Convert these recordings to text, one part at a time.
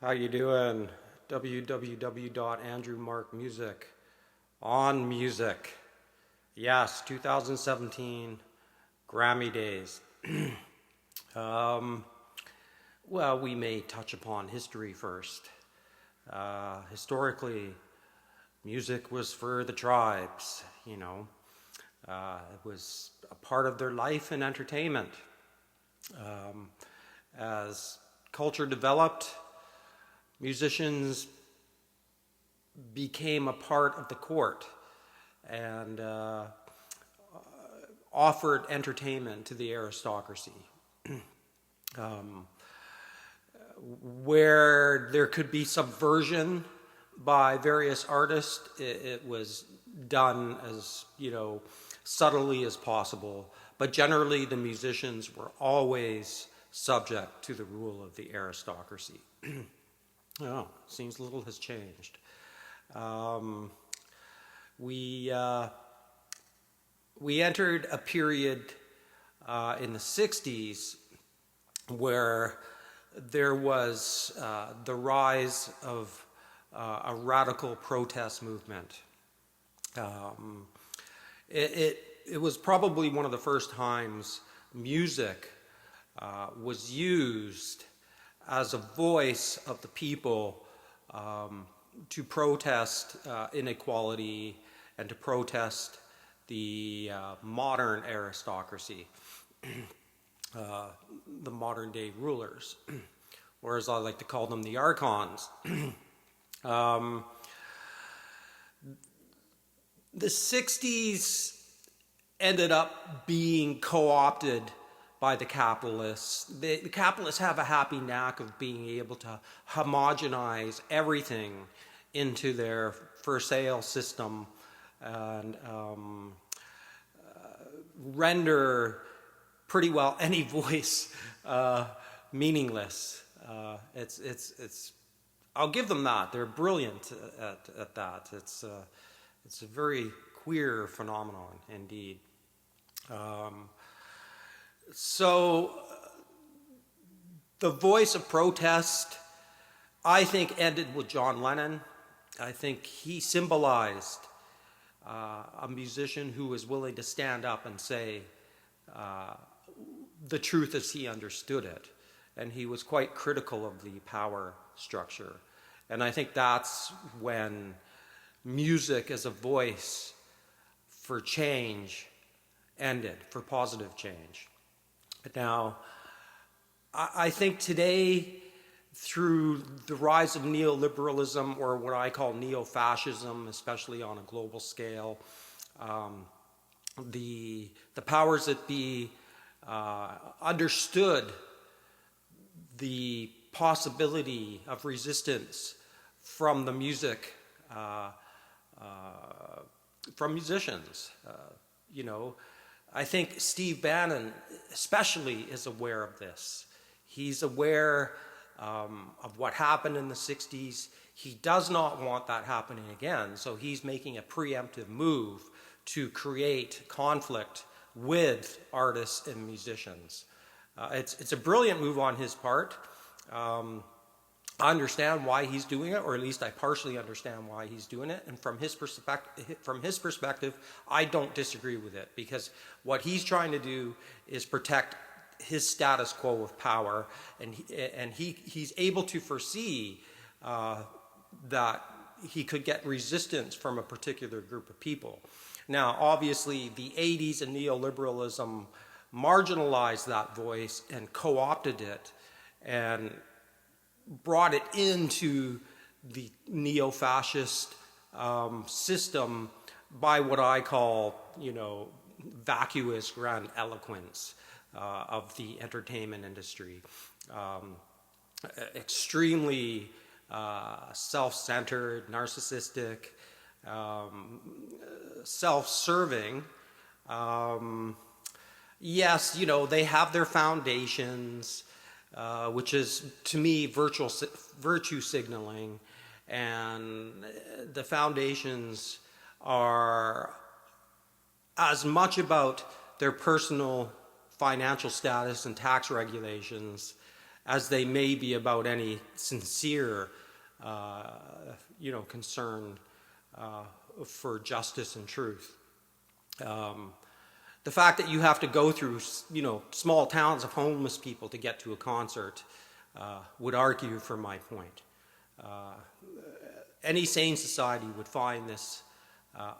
How you doing? www.andrewmarkmusic on music. Yes, 2017 Grammy days. Well, we may touch upon history first. Historically, music was for the tribes, you know. It was a part of their life and entertainment. As culture developed, musicians became a part of the court and offered entertainment to the aristocracy. Where there could be subversion by various artists, it was done as, subtly as possible. But generally, the musicians were always subject to the rule of the aristocracy. Oh, seems little has changed. We entered a period in the 60s where there was the rise of a radical protest movement. It was probably one of the first times music was used as a voice of the people to protest inequality and to protest the modern aristocracy, the modern day rulers, or as I like to call them, the archons. The 60s ended up being co-opted by the capitalists. The capitalists have a happy knack of being able to homogenize everything into their for sale system and render pretty well any voice meaningless. I'll give them that. They're brilliant at that. It's a very queer phenomenon indeed. So the voice of protest, I think, ended with John Lennon. I think he symbolized a musician who was willing to stand up and say the truth as he understood it. And he was quite critical of the power structure. And I think that's when music as a voice for change ended, for positive change. Now, I think today, through the rise of neoliberalism, or what I call neo-fascism, especially on a global scale, the powers that be understood the possibility of resistance from the music, from musicians. I think Steve Bannon especially is aware of this. He's aware of what happened in the 60s. He does not want that happening again, so he's making a preemptive move to create conflict with artists and musicians. It's a brilliant move on his part. I understand why he's doing it, or at least I partially understand why he's doing it. And from his perspective, I don't disagree with it, because what he's trying to do is protect his status quo of power, and he's able to foresee that he could get resistance from a particular group of people. Now, obviously, the 80s and neoliberalism marginalized that voice and co-opted it and brought it into the neo-fascist system by what I call, vacuous grandiloquence of the entertainment industry. Extremely self-centered, narcissistic, self-serving. Yes, they have their foundations, which is, to me, virtue signaling. And the foundations are as much about their personal financial status and tax regulations as they may be about any sincere, concern for justice and truth. The fact that you have to go through, small towns of homeless people to get to a concert would argue for my point. Any sane society would find this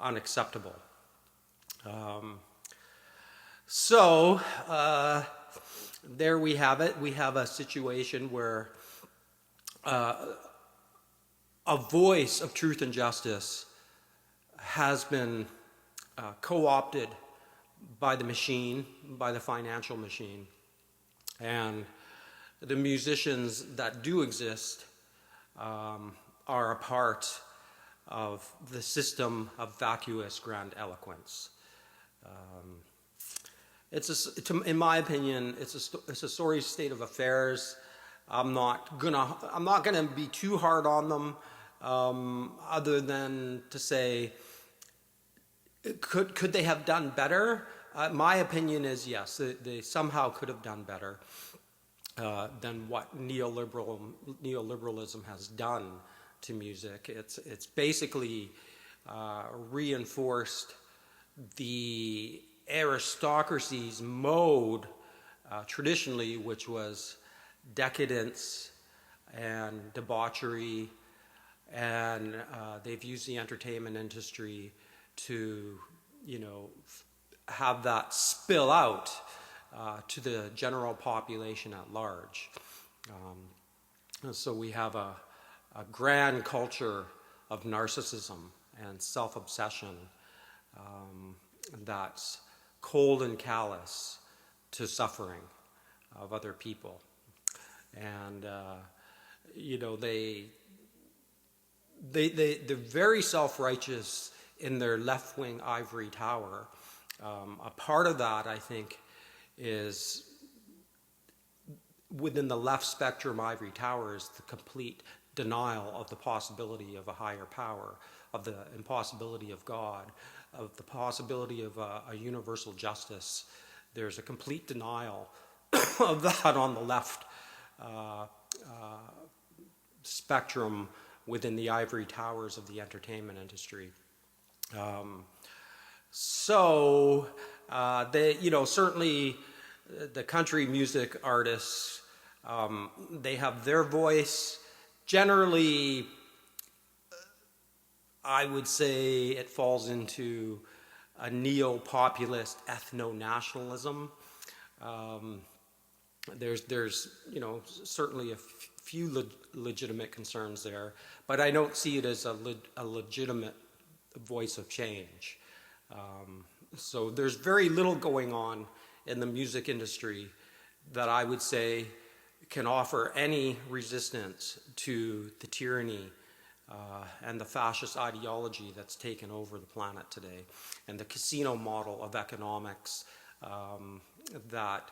unacceptable. So there we have it. We have a situation where a voice of truth and justice has been co-opted by the machine, by the financial machine. And the musicians that do exist are a part of the system of vacuous grandiloquence. In my opinion, it's a sorry state of affairs. I'm not gonna be too hard on them, other than to say, could they have done better? My opinion is yes, they somehow could have done better than what neoliberalism has done to music. It's basically reinforced the aristocracy's mode traditionally, which was decadence and debauchery, and they've used the entertainment industry to, have that spill out to the general population at large. So we have a grand culture of narcissism and self-obsession that's cold and callous to suffering of other people. And, they're very self-righteous in their left-wing ivory tower. A part of that, I think, is within the left spectrum ivory tower is the complete denial of the possibility of a higher power, of the impossibility of God, of the possibility of a universal justice. There's a complete denial of that on the left spectrum within the ivory towers of the entertainment industry. Certainly the country music artists, they have their voice. Generally, I would say it falls into a neo-populist ethno-nationalism. There's certainly a few legitimate concerns there, but I don't see it as a legitimate voice of change. So there's very little going on in the music industry that I would say can offer any resistance to the tyranny and the fascist ideology that's taken over the planet today, and the casino model of economics that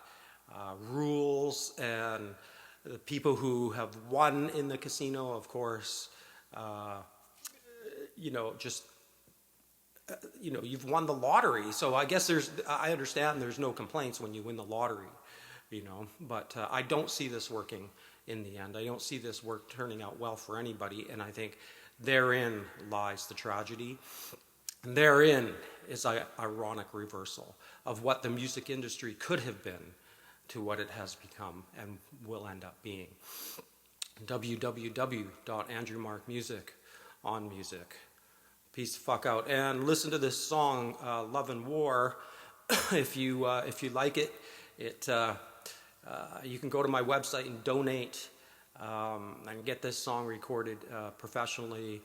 rules, and the people who have won in the casino, of course, you've won the lottery. So I guess I understand there's no complaints when you win the lottery, but I don't see this working in the end. I don't see this work turning out well for anybody, and I think therein lies the tragedy. And therein is an ironic reversal of what the music industry could have been to what it has become and will end up being. www.andrewmarkmusic on music. Peace the fuck out. And listen to this song, Love and War, if you like it. You can go to my website and donate and get this song recorded professionally,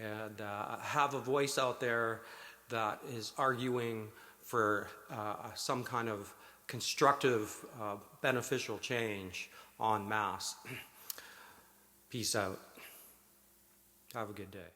and have a voice out there that is arguing for some kind of constructive, beneficial change en masse. Peace out. Have a good day.